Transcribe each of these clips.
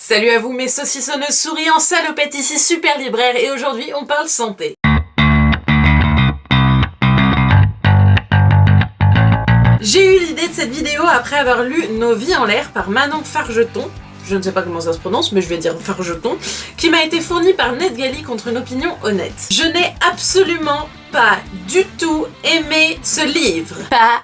Salut à vous mes saucissonneuses souriants salopettes, ici Super Libraire et aujourd'hui on parle santé. J'ai eu l'idée de cette vidéo après avoir lu Nos vies en l'air par Manon Fargeton, je ne sais pas comment ça se prononce mais je vais dire Fargeton, qui m'a été fournie par NetGalley contre une opinion honnête. Je n'ai absolument pas du tout aimé ce livre. Pas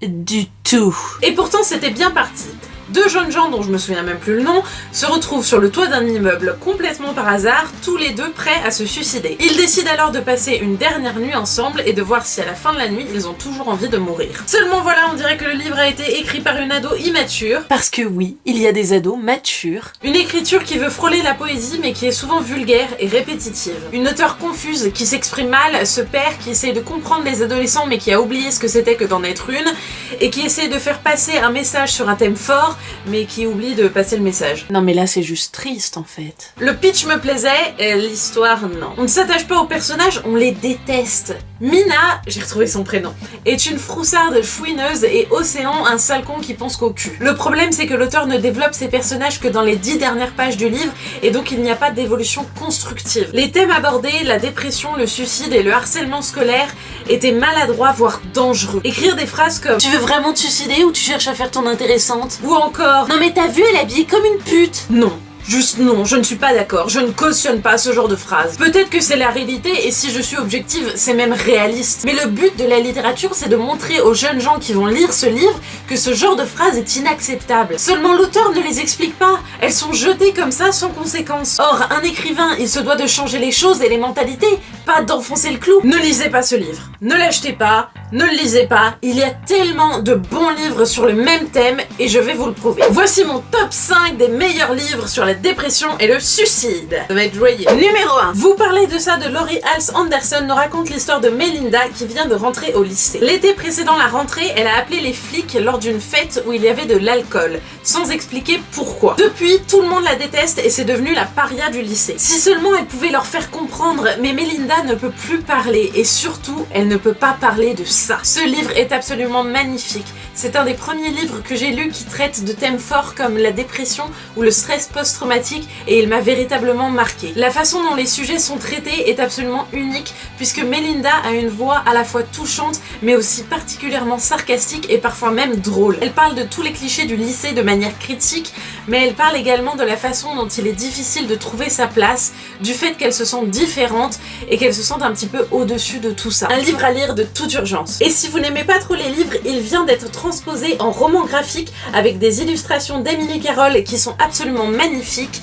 du tout. Et pourtant c'était bien parti. Deux jeunes gens, dont je me souviens même plus le nom, se retrouvent sur le toit d'un immeuble complètement par hasard, tous les deux prêts à se suicider. Ils décident alors de passer une dernière nuit ensemble et de voir si à la fin de la nuit, ils ont toujours envie de mourir. Seulement voilà, on dirait que le livre a été écrit par une ado immature. Parce que oui, il y a des ados matures. Une écriture qui veut frôler la poésie mais qui est souvent vulgaire et répétitive. Une auteure confuse qui s'exprime mal, ce père qui essaye de comprendre les adolescents mais qui a oublié ce que c'était que d'en être une, et qui essaye de faire passer un message sur un thème fort, mais qui oublie de passer le message. Non mais là c'est juste triste en fait. Le pitch me plaisait, et l'histoire non. On ne s'attache pas aux personnages, on les déteste. Mina, j'ai retrouvé son prénom, est une froussarde chouineuse et Océan un sale con qui pense qu'au cul. Le problème c'est que l'auteur ne développe ses personnages que dans les 10 dernières pages du livre et donc il n'y a pas d'évolution constructive. Les thèmes abordés, la dépression, le suicide et le harcèlement scolaire étaient maladroits voire dangereux. Écrire des phrases comme « Tu veux vraiment te suicider ou tu cherches à faire ton intéressante ?» ou encore « Non mais t'as vu, elle est habillée comme une pute !» Non. Juste non, je ne suis pas d'accord, je ne cautionne pas ce genre de phrase. Peut-être que c'est la réalité et si je suis objective, c'est même réaliste. Mais le but de la littérature, c'est de montrer aux jeunes gens qui vont lire ce livre que ce genre de phrase est inacceptable. Seulement l'auteur ne les explique pas, elles sont jetées comme ça sans conséquence. Or, un écrivain, il se doit de changer les choses et les mentalités, pas d'enfoncer le clou. Ne lisez pas ce livre, ne l'achetez pas, ne le lisez pas, il y a tellement de bons livres sur le même thème et je vais vous le prouver. Voici mon top 5 des meilleurs livres sur la dépression et le suicide. Ça va être joyeux. Numéro 1. Vous parlez de ça de Laurie Halse Anderson nous raconte l'histoire de Melinda qui vient de rentrer au lycée. L'été précédent la rentrée, elle a appelé les flics lors d'une fête où il y avait de l'alcool, sans expliquer pourquoi. Depuis, tout le monde la déteste et c'est devenu la paria du lycée. Si seulement elle pouvait leur faire comprendre, mais Melinda ne peut plus parler et surtout, elle ne peut pas parler de ça. Ce livre est absolument magnifique. C'est un des premiers livres que j'ai lu qui traite de thèmes forts comme la dépression ou le stress post-traumatique et il m'a véritablement marqué. La façon dont les sujets sont traités est absolument unique puisque Melinda a une voix à la fois touchante mais aussi particulièrement sarcastique et parfois même drôle. Elle parle de tous les clichés du lycée de manière critique mais elle parle également de la façon dont il est difficile de trouver sa place, du fait qu'elle se sente différente et qu'elle se sente un petit peu au-dessus de tout ça. Un livre à lire de toute urgence. Et si vous n'aimez pas trop les livres, il vient d'être transposé en roman graphique avec des illustrations d'Emily Carroll qui sont absolument magnifiques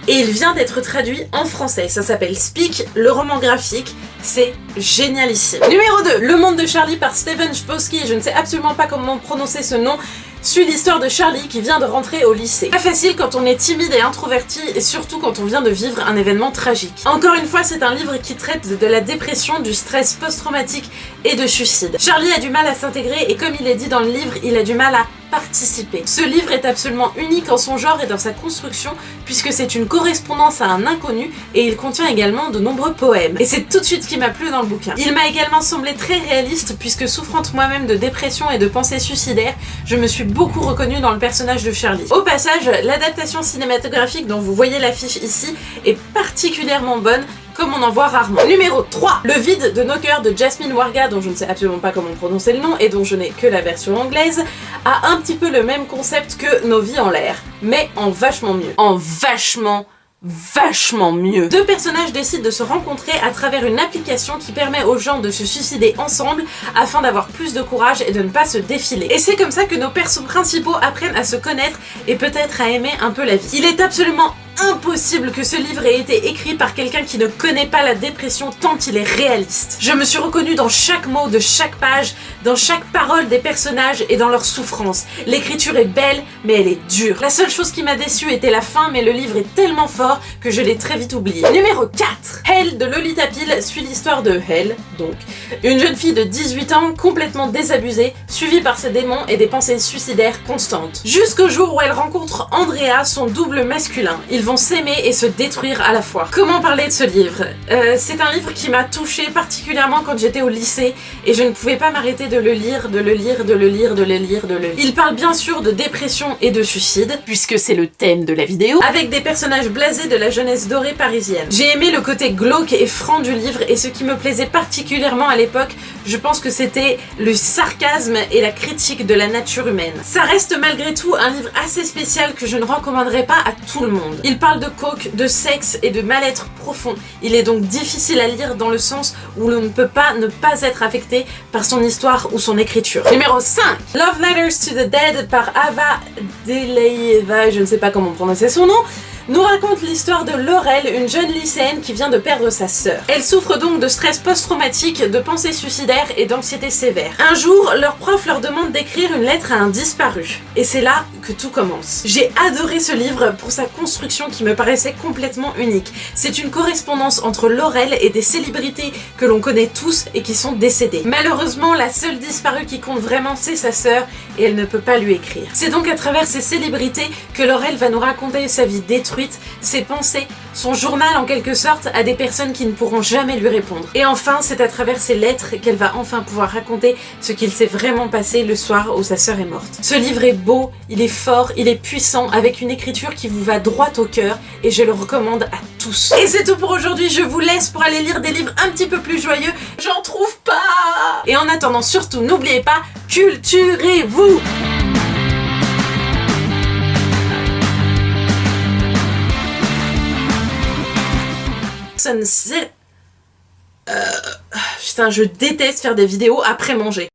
et il vient d'être traduit en français. Ça s'appelle Speak, le roman graphique, c'est génialissime. Numéro 2, Le monde de Charlie par Steven Chbosky, je ne sais absolument pas comment prononcer ce nom, suit l'histoire de Charlie qui vient de rentrer au lycée. Pas facile quand on est timide et introverti et surtout quand on vient de vivre un événement tragique. Encore une fois, c'est un livre qui traite de la dépression, du stress post-traumatique et de suicide. Charlie a du mal à s'intégrer et comme il est dit dans le livre, il a du mal à participer. Ce livre est absolument unique en son genre et dans sa construction puisque c'est une correspondance à un inconnu et il contient également de nombreux poèmes. Et c'est tout de suite ce qui m'a plu dans le bouquin. Il m'a également semblé très réaliste puisque souffrante moi-même de dépression et de pensées suicidaires, je me suis beaucoup reconnue dans le personnage de Charlie. Au passage, l'adaptation cinématographique dont vous voyez l'affiche ici est particulièrement bonne, comme on en voit rarement. Numéro 3. Le vide de nos cœurs de Jasmine Warga, dont je ne sais absolument pas comment prononcer le nom et dont je n'ai que la version anglaise, a un petit peu le même concept que Nos vies en l'air, mais en vachement mieux. En vachement mieux. Deux personnages décident de se rencontrer à travers une application qui permet aux gens de se suicider ensemble afin d'avoir plus de courage et de ne pas se défiler. Et c'est comme ça que nos persos principaux apprennent à se connaître et peut-être à aimer un peu la vie. Il est absolument impossible que ce livre ait été écrit par quelqu'un qui ne connaît pas la dépression tant il est réaliste. Je me suis reconnue dans chaque mot de chaque page, dans chaque parole des personnages et dans leur souffrance. L'écriture est belle, mais elle est dure. La seule chose qui m'a déçue était la fin, mais le livre est tellement fort que je l'ai très vite oublié. Numéro 4. Hell de Lolita Peel suit l'histoire de Hell, donc une jeune fille de 18 ans complètement désabusée, suivie par ses démons et des pensées suicidaires constantes. Jusqu'au jour où elle rencontre Andrea, son double masculin. Ils Ils vont s'aimer et se détruire à la fois. Comment parler de ce livre? C'est un livre qui m'a touchée particulièrement quand j'étais au lycée et je ne pouvais pas m'arrêter de le lire, de le lire, de le lire, de le lire, de le lire. Il parle bien sûr de dépression et de suicide, puisque c'est le thème de la vidéo, avec des personnages blasés de la jeunesse dorée parisienne. J'ai aimé le côté glauque et franc du livre et ce qui me plaisait particulièrement à l'époque, je pense que c'était le sarcasme et la critique de la nature humaine. Ça reste malgré tout un livre assez spécial que je ne recommanderais pas à tout le monde. Il parle de coke, de sexe et de mal-être profond. Il est donc difficile à lire dans le sens où l'on ne peut pas ne pas être affecté par son histoire ou son écriture. Numéro 5. Love Letters to the Dead par Ava Delayeva, je ne sais pas comment prononcer son nom, nous raconte l'histoire de Laurel, une jeune lycéenne qui vient de perdre sa sœur. Elle souffre donc de stress post-traumatique, de pensées suicidaires et d'anxiété sévère. Un jour, leur prof leur demande d'écrire une lettre à un disparu. Et c'est là que tout commence. J'ai adoré ce livre pour sa construction qui me paraissait complètement unique. C'est une correspondance entre Laurel et des célébrités que l'on connaît tous et qui sont décédées. Malheureusement, la seule disparue qui compte vraiment, c'est sa sœur et elle ne peut pas lui écrire. C'est donc à travers ces célébrités que Laurel va nous raconter sa vie détruite, ses pensées, son journal en quelque sorte à des personnes qui ne pourront jamais lui répondre. Et enfin, c'est à travers ces lettres qu'elle va enfin pouvoir raconter ce qu'il s'est vraiment passé le soir où sa sœur est morte. Ce livre est beau, il est fort, il est puissant, avec une écriture qui vous va droit au cœur et je le recommande à tous. Et c'est tout pour aujourd'hui, je vous laisse pour aller lire des livres un petit peu plus joyeux. J'en trouve pas! Et en attendant, surtout, n'oubliez pas, culturez-vous! Putain, je déteste faire des vidéos après manger.